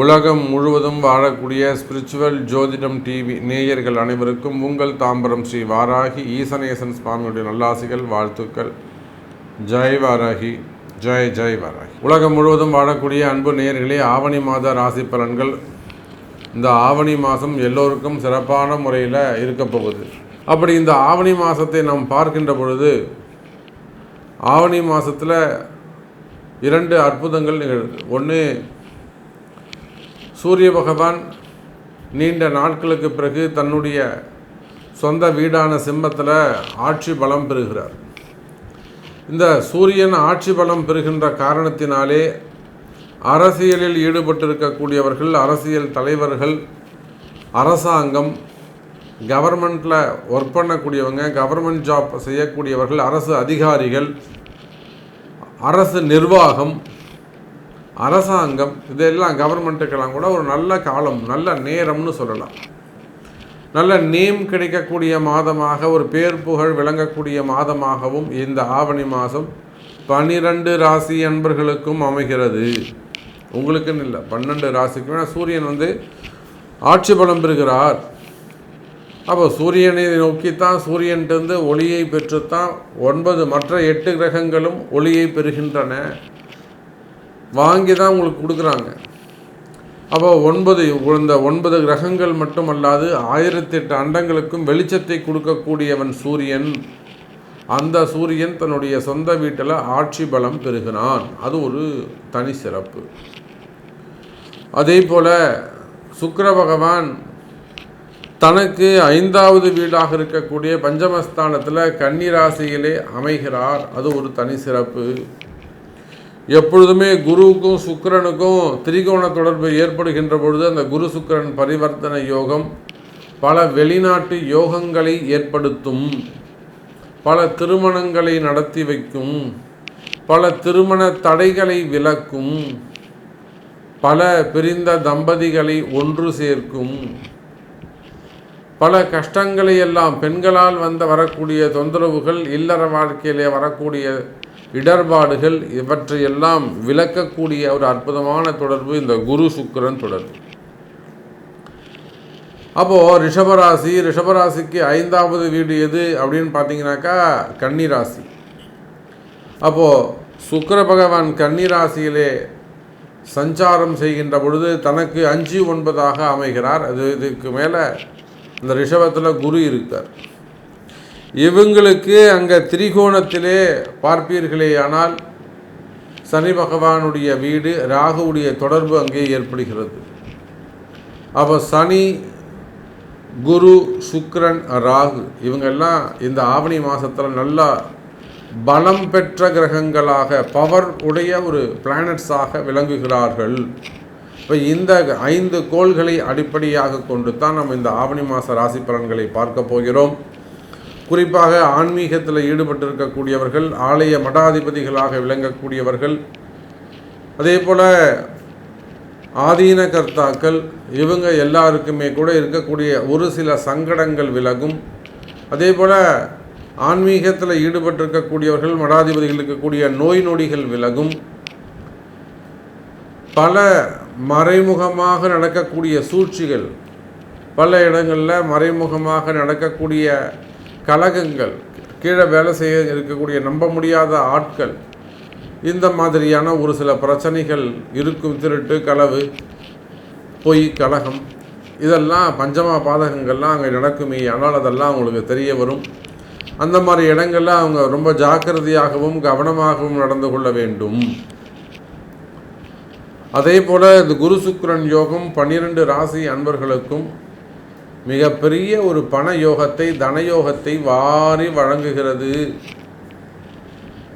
உலகம் முழுவதும் வாழக்கூடிய ஸ்பிரிச்சுவல் ஜோதிடம் டிவி நேயர்கள் அனைவருக்கும் உங்கள் தாம்பரம் ஸ்ரீ வாராகி ஈசனேசன் சுவாமியுடைய நல்லாசிகள், வாழ்த்துக்கள். ஜெய் வாராகி, ஜெய் ஜெய் வாராகி. உலகம் முழுவதும் வாழக்கூடிய அன்பு நேயர்களே, ஆவணி மாத ராசி பலன்கள். இந்த ஆவணி மாதம் எல்லோருக்கும் சிறப்பான முறையில் இருக்க போகுது. அப்படி இந்த ஆவணி மாதத்தை நாம் பார்க்கின்ற பொழுது, ஆவணி மாதத்தில் 2 அற்புதங்கள் நிகழுது. ஒன்று, சூரிய பகவான் நீண்ட நாட்களுக்கு பிறகு தன்னுடைய சொந்த வீடான சிம்மத்தில் ஆட்சி பலம் பெறுகிறார். இந்த சூரியன் ஆட்சி பலம் பெறுகின்ற காரணத்தினாலே அரசியலில் ஈடுபட்டிருக்கக்கூடியவர்கள், அரசியல் தலைவர்கள், அரசாங்கம், கவர்மெண்ட்டில் ஒர்க் பண்ணக்கூடியவங்க, கவர்மெண்ட் ஜாப் செய்யக்கூடியவர்கள், அரசு அதிகாரிகள், அரசு நிர்வாகம், அரசாங்கம், இதெல்லாம் கவர்மெண்ட்டுக்கெல்லாம் கூட ஒரு நல்ல காலம், நல்ல நேரம்னு சொல்லலாம். நல்ல நேம் கிடைக்கக்கூடிய மாதமாக, ஒரு பேர் புகழ் விளங்கக்கூடிய மாதமாகவும் இந்த ஆவணி மாதம் 12 ராசி அன்பர்களுக்கும் அமைகிறது. உங்களுக்குன்னு இல்லை, 12 ராசிக்குமே சூரியன் ஆட்சி பலம் பெறுகிறார். அப்போ சூரியனை நோக்கித்தான், சூரியன்ட்டு ஒளியை பெற்றுத்தான் 9 மற்ற 8 கிரகங்களும் ஒளியை பெறுகின்றன. வாங்கி தான் உங்களுக்கு கொடுக்குறாங்க. அப்போ இந்த 9 கிரகங்கள் மட்டுமல்லாது 1008 அண்டங்களுக்கும் வெளிச்சத்தை கொடுக்கக்கூடியவன் சூரியன். அந்த சூரியன் தன்னுடைய சொந்த வீட்டில் ஆட்சி பலம் பெறுகிறான். அது ஒரு தனி சிறப்பு. அதே போல் சுக்கிர பகவான் தனக்கு 5வது வீடாக இருக்கக்கூடிய பஞ்சமஸ்தானத்தில் கன்னி ராசியிலே அமைகிறார். அது ஒரு தனி சிறப்பு. எப்பொழுதுமே குருவுக்கும் சுக்கிரனுக்கும் திரிகோண தொடர்பு ஏற்படுகின்ற பொழுது அந்த குரு சுக்கிரன் பரிவர்த்தனை யோகம் பல வெளிநாட்டு யோகங்களை ஏற்படுத்தும், பல திருமணங்களை நடத்தி வைக்கும், பல திருமண தடைகளை விலக்கும், பல பிரிந்த தம்பதிகளை ஒன்று சேர்க்கும், பல கஷ்டங்களை எல்லாம், பெண்களால் வரக்கூடிய தொந்தரவுகள், இல்லற வாழ்க்கையிலே வரக்கூடிய இடர்பாடுகள், இவற்றையெல்லாம் விளக்கக்கூடிய ஒரு அற்புதமான தொடர்பு இந்த குரு சுக்கிரன் தொடர்பு. அப்போது ரிஷபராசிக்கு 5வது வீடு எது அப்படின்னு பார்த்தீங்கன்னாக்கா கன்னி ராசி. அப்போது சுக்கிர பகவான் கன்னி ராசியிலே சஞ்சாரம் செய்கின்ற பொழுது தனக்கு 5, 9ஆக அமைகிறார். இதுக்கு மேலே இந்த ரிஷபத்தில் குரு இருக்கார். இவங்களுக்கு அங்கே திரிகோணத்திலே பார்ப்பீர்களே ஆனால் சனி பகவானுடைய வீடு, ராகுவுடைய தொடர்பு அங்கே ஏற்படுகிறது. அப்போ சனி, குரு, சுக்கிரன், ராகு இவங்கெல்லாம் இந்த ஆவணி மாதத்தில் நல்லா பலம் பெற்ற கிரகங்களாக, பவர் உடைய ஒரு பிளானட்ஸாக விளங்குகிறார்கள். இப்போ இந்த 5 கோள்களை அடிப்படையாக கொண்டு தான் நம்ம இந்த ஆவணி மாத ராசி பலன்களை பார்க்க போகிறோம். குறிப்பாக ஆன்மீகத்தில் ஈடுபட்டிருக்கக்கூடியவர்கள், ஆலய மடாதிபதிகளாக விளங்கக்கூடியவர்கள், அதே போல் ஆதீன கர்த்தாக்கள், இவங்க எல்லாருக்குமே கூட இருக்கக்கூடிய ஒரு சில சங்கடங்கள் விலகும். அதே போல் ஆன்மீகத்தில் ஈடுபட்டிருக்கக்கூடியவர்கள், மடாதிபதிகள் இருக்கக்கூடிய நோய் நொடிகள் விலகும். பல மறைமுகமாக நடக்கக்கூடிய சூழ்ச்சிகள், பல இடங்களில் மறைமுகமாக நடக்கக்கூடிய கலகங்கள், கீழே வேலை செய்ய இருக்கக்கூடிய நம்ப முடியாத ஆட்கள், இந்த மாதிரியான ஒரு சில பிரச்சனைகள் இருக்கும். திருட்டு, களவு, பொய், கலகம், இதெல்லாம் பஞ்சமா பாதகங்கள்லாம் அங்கே நடக்குமே. ஆனால் அதெல்லாம் அவங்களுக்கு தெரிய வரும். அந்த மாதிரி இடங்களில் அவங்க ரொம்ப ஜாக்கிரதையாகவும் கவனமாகவும் நடந்து கொள்ள வேண்டும். அதே போல் இந்த குரு சுக்கிரன் யோகம் 12 ராசி அன்பர்களுக்கும் மிகப்பெரிய ஒரு பண யோகத்தை, தனயோகத்தை வாரி வழங்குகிறது.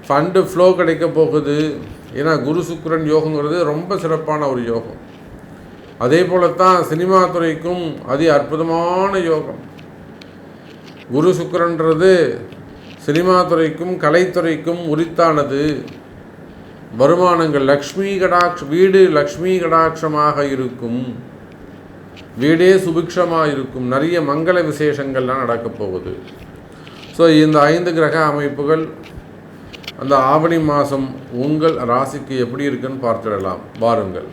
ஃபண்டு ஃப்ளோ கிடைக்க போகுது. ஏன்னா குரு சுக்கிரன் யோகங்கிறது ரொம்ப சிறப்பான ஒரு யோகம். அதே போலத்தான் சினிமா துறைக்கும் அதி அற்புதமான யோகம். குரு சுக்கிரன்றது சினிமா துறைக்கும் கலைத்துறைக்கும் உரித்தானது. வருமானங்கள் வீடு லக்ஷ்மி கடாட்சமாக இருக்கும். வீடே சுபிக்ஷமாக இருக்கும். நிறைய மங்கள விசேஷங்கள்லாம் நடக்கப் போகுது. ஸோ இந்த 5 கிரக அமைப்புகள் அந்த ஆவணி மாதம் உங்கள் ராசிக்கு எப்படி இருக்குன்னு பார்த்துடலாம். வாருங்கள்.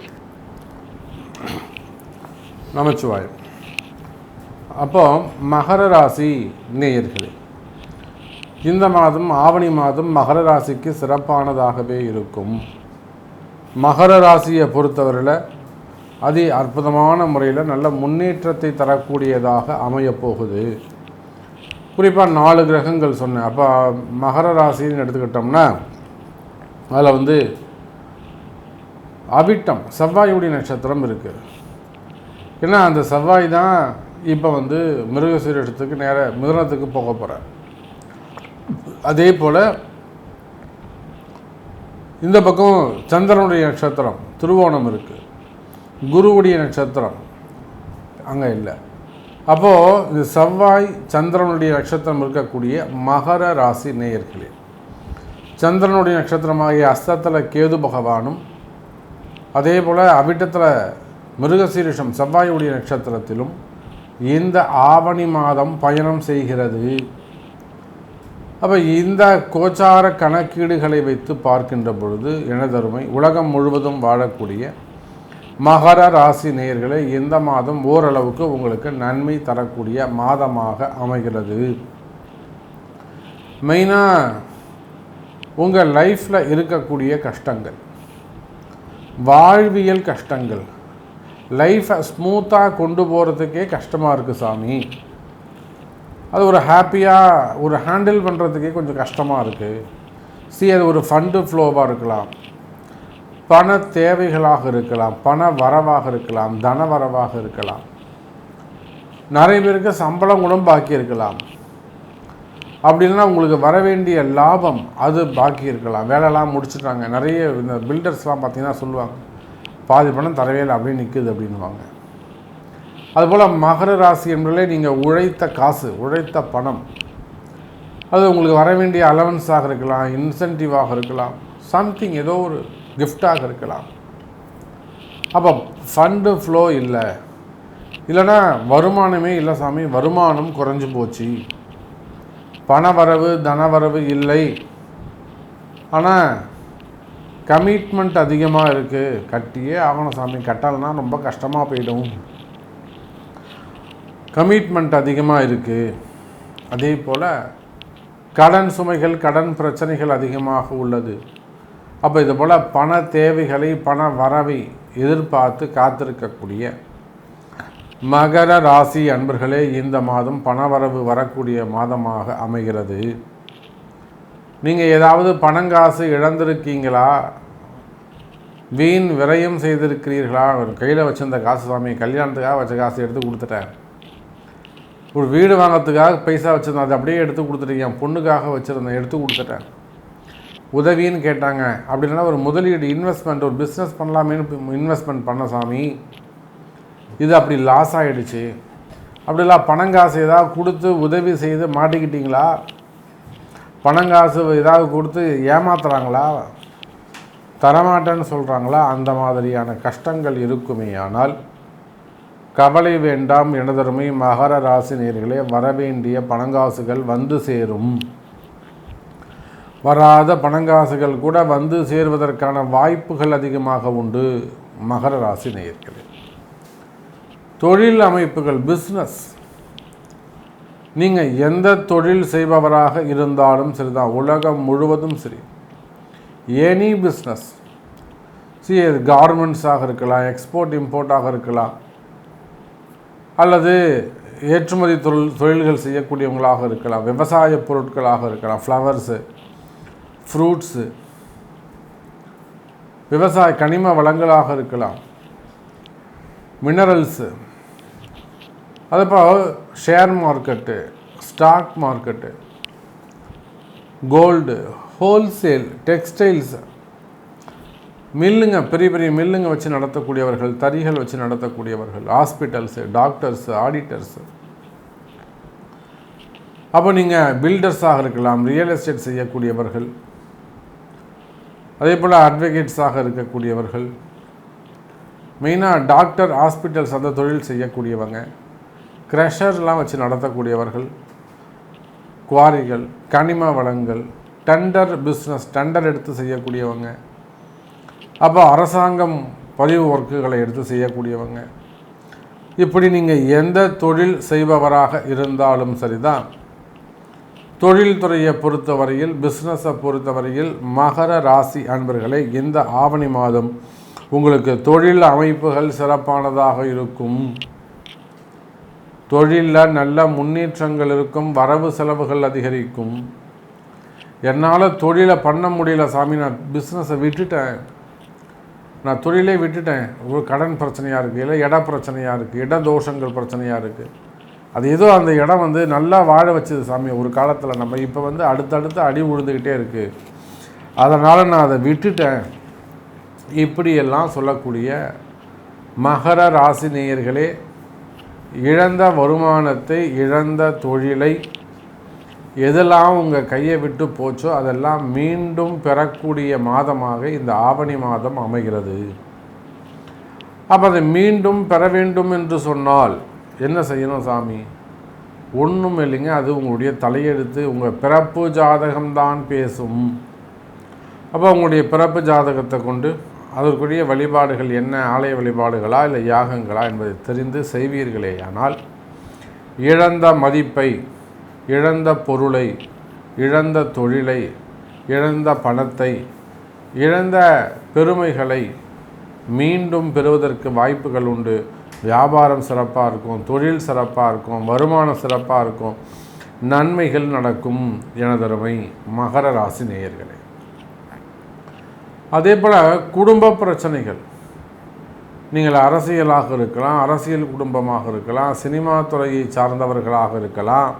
நமச்சிவாயம். அப்போ மகர ராசி நேயர்களே, இந்த மாதம் ஆவணி மாதம் மகர ராசிக்கு சிறப்பானதாகவே இருக்கும். மகர ராசியை பொறுத்தவரையில் அதி அற்புதமான முறையில் நல்ல முன்னேற்றத்தை தரக்கூடியதாக அமையப்போகுது. குறிப்பாக 4 கிரகங்கள் சொன்னேன். அப்போ மகர ராசின்னு எடுத்துக்கிட்டோம்னா அதில் அவிட்டம் செவ்வாயுடைய நட்சத்திரம் இருக்குது. ஏன்னா அந்த செவ்வாய் தான் இப்போ மிருகசீரிஷத்துக்கு மிதுனத்துக்கு போக போகிறார். அதே போல் இந்த பக்கம் சந்திரனுடைய நட்சத்திரம் திருவோணம் இருக்குது, குருவுடைய நட்சத்திரம் அங்கே இல்லை. அப்போது இந்த செவ்வாய் சந்திரனுடைய நட்சத்திரம் இருக்கக்கூடிய மகர ராசி நேயர்களே, சந்திரனுடைய நட்சத்திரமாகிய அஸ்தத்தில் கேது பகவானும், அதே போல் அவிட்டத்தில் மிருகசீரிஷம் செவ்வாயுடைய நட்சத்திரத்திலும் இந்த ஆவணி மாதம் பயணம் செய்கிறது. அப்போ இந்த கோச்சார கணக்கீடுகளை வைத்து பார்க்கின்ற பொழுது எனதருமை உலகம் முழுவதும் வாழக்கூடிய மகர ராசி நேயர்களே, இந்த மாதம் ஓரளவுக்கு உங்களுக்கு நன்மை தரக்கூடிய மாதமாக அமைகிறது. மெயினாக உங்கள் லைஃப்பில் இருக்கக்கூடிய கஷ்டங்கள், வாழ்வியல் கஷ்டங்கள், லைஃப்பை ஸ்மூத்தாக கொண்டு போகிறதுக்கே கஷ்டமாக இருக்குது சாமி, அது ஒரு ஹாப்பியாக ஹேண்டில் பண்ணுறதுக்கே கொஞ்சம் கஷ்டமாக இருக்குது. அது ஒரு ஃபண்டு ஃப்ளோவாக இருக்கலாம், பண தேவைகளாக இருக்கலாம், பண வரவாக இருக்கலாம், தன வரவாக இருக்கலாம், நிறைய பேருக்கு சம்பளம் கூட பாக்கி இருக்கலாம். அப்படின்னா உங்களுக்கு வர வேண்டிய லாபம் அது பாக்கி இருக்கலாம். வேலைலாம் முடிச்சுட்டாங்க. நிறைய இந்த பில்டர்ஸ்லாம் பார்த்திங்கன்னா சொல்லுவாங்க, பாதி பணம் தரவேலை அப்படியே நிற்குது அப்படின்வாங்க. அதுபோல் மகர ராசி என்பதிலே நீங்கள் உழைத்த காசு, உழைத்த பணம், அது உங்களுக்கு வர வேண்டிய அலவன்ஸாக இருக்கலாம், இன்சென்டிவாக இருக்கலாம், சம்திங் ஏதோ ஒரு கிஃப்டாக இருக்கலாம். அப்போ ஃபண்டு ஃப்ளோ இல்லை, இல்லைன்னா வருமானமே இல்லை சாமி, வருமானம் குறைஞ்சி போச்சு, பண வரவு தனவரவு இல்லை, ஆனால் கமிட்மெண்ட் அதிகமாக இருக்குது, கட்டியே ஆகணும் சாமி, கட்டலைன்னா ரொம்ப கஷ்டமாக போயிடும், கமிட்மெண்ட் அதிகமாக இருக்குது. அதே போல் கடன் சுமைகள், கடன் பிரச்சனைகள் அதிகமாக உள்ளது. அப்போ இது போல் பண தேவைகளை, பண வரவை எதிர்பார்த்து காத்திருக்கக்கூடிய மகர ராசி அன்பர்களே, இந்த மாதம் பணவரவு வரக்கூடிய மாதமாக அமைகிறது. நீங்கள் ஏதாவது பணங்காசு இழந்திருக்கீங்களா, வீண் விரயம் செய்திருக்கிறீர்களா? ஒரு கையில் வச்சுருந்த காசு சாமி, கல்யாணத்துக்காக வச்ச காசு எடுத்து கொடுத்துட்டேன், ஒரு வீடு வாங்கிறதுக்காக பைசா வச்சுருந்தேன், அதை அப்படியே எடுத்து கொடுத்துட்டேன், என் பொண்ணுக்காக வச்சுருந்தேன் எடுத்து கொடுத்துட்டேன், உதவின்னு கேட்டாங்க. அப்படின்னா ஒரு முதலீடு, இன்வெஸ்ட்மெண்ட், ஒரு பிஸ்னஸ் பண்ணலாமேன்னு இன்வெஸ்ட்மெண்ட் பண்ண சாமி, இது அப்படி லாஸ் ஆகிடுச்சு. அப்படிலாம் பணங்காசு ஏதாவது கொடுத்து உதவி செய்து மாட்டிக்கிட்டீங்களா? பணங்காசு ஏதாவது கொடுத்து ஏமாத்துறாங்களா, தரமாட்டேன்னு சொல்கிறாங்களா? அந்த மாதிரியான கஷ்டங்கள் இருக்குமே. ஆனால் கவலை வேண்டாம் எனதருமை மகர ராசி நேயர்களே, வரவேண்டிய பணங்காசுகள் வந்து சேரும். வராத பணங்காசுகள் கூட வந்து சேருவதற்கான வாய்ப்புகள் அதிகமாக உண்டு. மகர ராசி நேயர்களே, தொழில் அமைப்புகள், பிஸ்னஸ், நீங்கள் எந்த தொழில் செய்பவராக இருந்தாலும் சரிதான், உலகம் முழுவதும் சரி, எனி பிஸ்னஸ், அது கார்மெண்ட்ஸாக இருக்கலாம், எக்ஸ்போர்ட் இம்போர்ட்டாக இருக்கலாம், அல்லது ஏற்றுமதி தொழில்கள் செய்யக்கூடியவங்களாக இருக்கலாம், விவசாய பொருட்களாக இருக்கலாம், ஃப்ளவர்ஸு, ஃப்ரூட்ஸு, விவசாய கனிம வளங்களாக இருக்கலாம், மினரல்ஸு, அதுபோல் share market, stock market, gold, wholesale, textiles, மில்லுங்க, பெரிய பெரிய மில்லுங்க வச்சு நடத்தக்கூடியவர்கள், தறிகள் வச்சு நடத்தக்கூடியவர்கள், ஹாஸ்பிட்டல்ஸு, டாக்டர்ஸு, ஆடிட்டர்ஸு. அப்போ நீங்கள் பில்டர்ஸாக இருக்கலாம், ரியல் எஸ்டேட் செய்யக்கூடியவர்கள், அதே போல் அட்வொகேட்ஸாக இருக்கக்கூடியவர்கள், மெயினாக டாக்டர், ஹாஸ்பிட்டல்ஸ் அந்த தொழில் செய்யக்கூடியவங்க, க்ரஷர்லாம் வச்சு நடத்தக்கூடியவர்கள், குவாரிகள், கனிம வளங்கள், டெண்டர் பிஸ்னஸ், டெண்டர் எடுத்து செய்யக்கூடியவங்க, அப்போ அரசாங்கம் பதிவு ஒர்க்குகளை எடுத்து செய்யக்கூடியவங்க, இப்படி நீங்கள் எந்த தொழில் செய்பவராக இருந்தாலும் சரிதான், தொழில்துறையை பொறுத்தவரையில், பிஸ்னஸை பொறுத்தவரையில் மகர ராசி அன்பர்களே, இந்த ஆவணி மாதம் உங்களுக்கு தொழில் அமைப்புகள் சிறப்பானதாக இருக்கும். தொழிலில் நல்ல முன்னேற்றங்கள் இருக்கும், வரவு செலவுகள் அதிகரிக்கும். என்னால் தொழிலை பண்ண முடியல சாமி, நான் பிஸ்னஸை விட்டுட்டேன், நான் தொழிலே விட்டுட்டேன், ஒரு கடன் பிரச்சனையாக இருக்குது, இல்லை இட பிரச்சனையாக இருக்குது, இட தோஷங்கள் பிரச்சனையாக இருக்குது, அது ஏதோ அந்த இடம் நல்லா வாழ வச்சது சாமி ஒரு காலத்தில், நம்ம இப்போ அடுத்தடுத்து அடி விழுந்துக்கிட்டே இருக்குது, அதனால் நான் அதை விட்டுட்டேன், இப்படியெல்லாம் சொல்லக்கூடிய மகர ராசி நேயர்களே, இழந்த வருமானத்தை, இழந்த தொழிலை, எதெல்லாம் உங்கள் கையை விட்டு போச்சோ அதெல்லாம் மீண்டும் பெறக்கூடிய மாதமாக இந்த ஆவணி மாதம் அமைகிறது. அப்போ அதை மீண்டும் பெற வேண்டும் என்று சொன்னால் என்ன செய்யணும் சாமி? ஒன்றும் இல்லைங்க, அது உங்களுடைய தலையெழுத்து, உங்கள் பிறப்பு ஜாதகம்தான் பேசும். அப்போ உங்களுடைய பிறப்பு ஜாதகத்தை கொண்டு அதற்குரிய வழிபாடுகள் என்ன, ஆலய வழிபாடுகளா இல்லை யாகங்களா என்பதை தெரிந்து செய்வீர்களே ஆனால், இழந்த மதிப்பை, இழந்த பொருளை, இழந்த தொழிலை, இழந்த பணத்தை, இழந்த பெருமைகளை மீண்டும் பெறுவதற்கு வாய்ப்புகள் உண்டு. வியாபாரம் சிறப்பாக இருக்கும், தொழில் சிறப்பாக இருக்கும், வருமானம் சிறப்பாக இருக்கும், நன்மைகள் நடக்கும் எனதருமை மகர ராசி நேயர்களே. அதே போல் குடும்ப பிரச்சனைகள், நீங்கள் அரசியலாக இருக்கலாம், அரசியல் குடும்பமாக இருக்கலாம், சினிமா துறையை சார்ந்தவர்களாக இருக்கலாம்,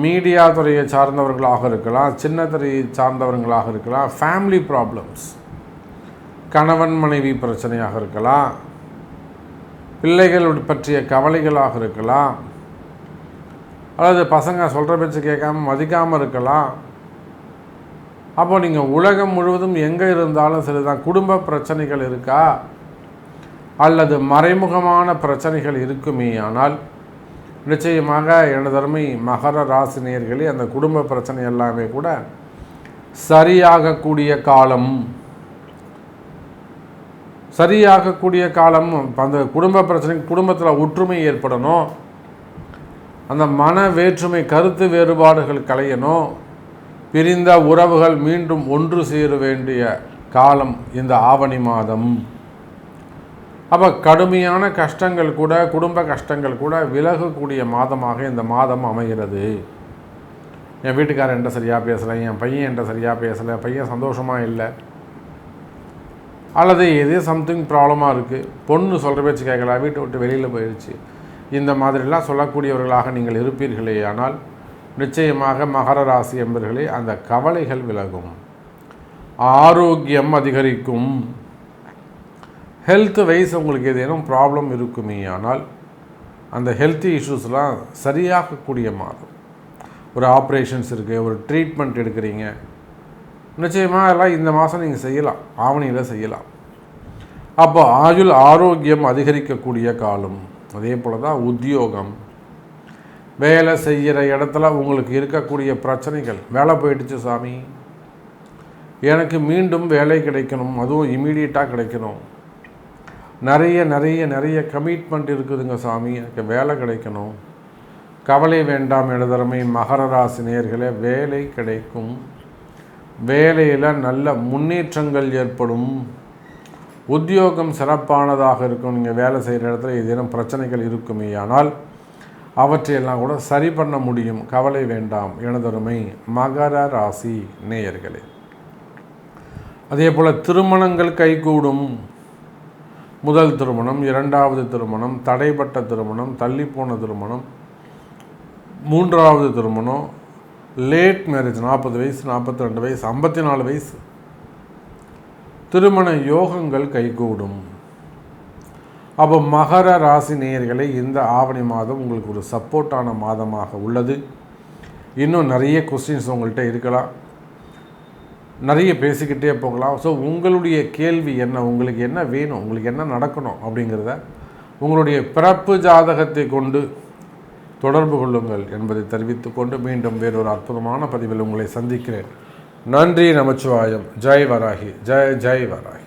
மீடியா துறையை சார்ந்தவர்களாக இருக்கலாம், சின்ன துறையை சார்ந்தவர்களாக இருக்கலாம், ஃபேமிலி ப்ராப்ளம்ஸ், கணவன் மனைவி பிரச்சனையாக இருக்கலாம், பிள்ளைகள் பற்றிய கவலைகளாக இருக்கலாம், அல்லது பசங்க சொல்கிற பேச்சு கேட்காம மதிக்காமல் இருக்கலாம். அப்போ நீங்கள் உலகம் முழுவதும் எங்கே இருந்தாலும் சரிதான், குடும்ப பிரச்சனைகள் இருக்கா அல்லது மறைமுகமான பிரச்சனைகள் இருக்குமே ஆனால், நிச்சயமாக எனதருமை மகர ராசி நேயர்களே, அந்த குடும்ப பிரச்சனை எல்லாமே கூட சரியாகக்கூடிய காலம், சரியாகக்கூடிய காலம். அந்த குடும்ப பிரச்சனை, குடும்பத்தில் ஒற்றுமை ஏற்படணும், அந்த மன வேற்றுமை, கருத்து வேறுபாடுகள் களையணும், பிரிந்த உறவுகள் மீண்டும் ஒன்று சேர வேண்டிய காலம் இந்த ஆவணி மாதம். அப்போ கடுமையான கஷ்டங்கள் கூட, குடும்ப கஷ்டங்கள் கூட விலகக்கூடிய மாதமாக இந்த மாதம் அமைகிறது. என் வீட்டுக்காரர் என்கிட்ட சரியாக பேசலை, என் பையன் என்கிட்ட சரியாக பேசலை, பையன் சந்தோஷமாக இல்லை, அல்லது எதே சம்திங் ப்ராப்ளமாக இருக்குது, பொண்ணு சொல்கிற பேச்சு கேட்கல, வீட்டை விட்டு வெளியில் போயிடுச்சு, இந்த மாதிரிலாம் சொல்லக்கூடியவர்களாக நீங்கள் இருப்பீர்களே ஆனால், நிச்சயமாக மகர ராசி என்பவர்களே அந்த கவலைகள் விலகும், ஆரோக்கியம் அதிகரிக்கும். ஹெல்த் வைஸ் உங்களுக்கு ஏதேனும் ப்ராப்ளம் இருக்குமே ஆனால் அந்த ஹெல்த் இஷ்யூஸ்லாம் சரியாகக்கூடிய மாதம். ஒரு ஆப்ரேஷன்ஸ் இருக்குது, ஒரு ட்ரீட்மெண்ட் எடுக்கிறீங்க, நிச்சயமாக எல்லாம் இந்த மாதம் நீங்கள் செய்யலாம், ஆவணியில் செய்யலாம். அப்போ ஆரோக்கியம் அதிகரிக்கக்கூடிய காலம். அதே போல் தான் உத்தியோகம், வேலை செய்கிற இடத்துல உங்களுக்கு இருக்கக்கூடிய பிரச்சனைகள், வேலை போயிடுச்சு சாமி, எனக்கு மீண்டும் வேலை கிடைக்கணும், அதுவும் இமீடியட்டாக கிடைக்கணும், நிறைய நிறைய நிறைய கமிட்மெண்ட் இருக்குதுங்க சாமி, எனக்கு வேலை கிடைக்கணும். கவலை வேண்டாம் எனதருமை மகர ராசி நேயர்களே, வேலை கிடைக்கும், வேலையில் நல்ல முன்னேற்றங்கள் ஏற்படும், உத்தியோகம் சிறப்பானதாக இருக்கும். நீங்கள் வேலை செய்கிற இடத்துல ஏதேனும் பிரச்சனைகள் இருக்குமே ஆனால் அவற்றையெல்லாம் கூட சரி பண்ண முடியும், கவலை வேண்டாம் எனதருமை மகர ராசி நேயர்களே. அதே போல் திருமணங்கள் கைகூடும். முதல் திருமணம், இரண்டாவது திருமணம், தடைப்பட்ட திருமணம், தள்ளிப்போன திருமணம், மூன்றாவது திருமணம், லேட் மேரேஜ், 40 வயசு, 42 வயசு, 54 வயசு, திருமண யோகங்கள் கைகூடும். அப்போ மகர ராசி நேயர்களே, இந்த ஆவணி மாதம் உங்களுக்கு ஒரு சப்போர்ட்டான மாதமாக உள்ளது. இன்னும் நிறைய கொஸ்டின்ஸ் உங்கள்கிட்ட இருக்கலாம், நிறைய பேசிக்கிட்டே போகலாம். ஸோ உங்களுடைய கேள்வி என்ன, உங்களுக்கு என்ன வேணும், உங்களுக்கு என்ன நடக்கணும் அப்படிங்கிறத உங்களுடைய பிறப்பு ஜாதகத்தை கொண்டு தொடர்பு கொள்ளுங்கள் என்பதை தெரிவித்துக் கொண்டு மீண்டும் வேறொரு அற்புதமான பதிவில் உங்களை சந்திக்கிறேன். நன்றி. நமச்சிவாயம். ஜெய் வராகி. ஜெய் ஜெய் வராகி.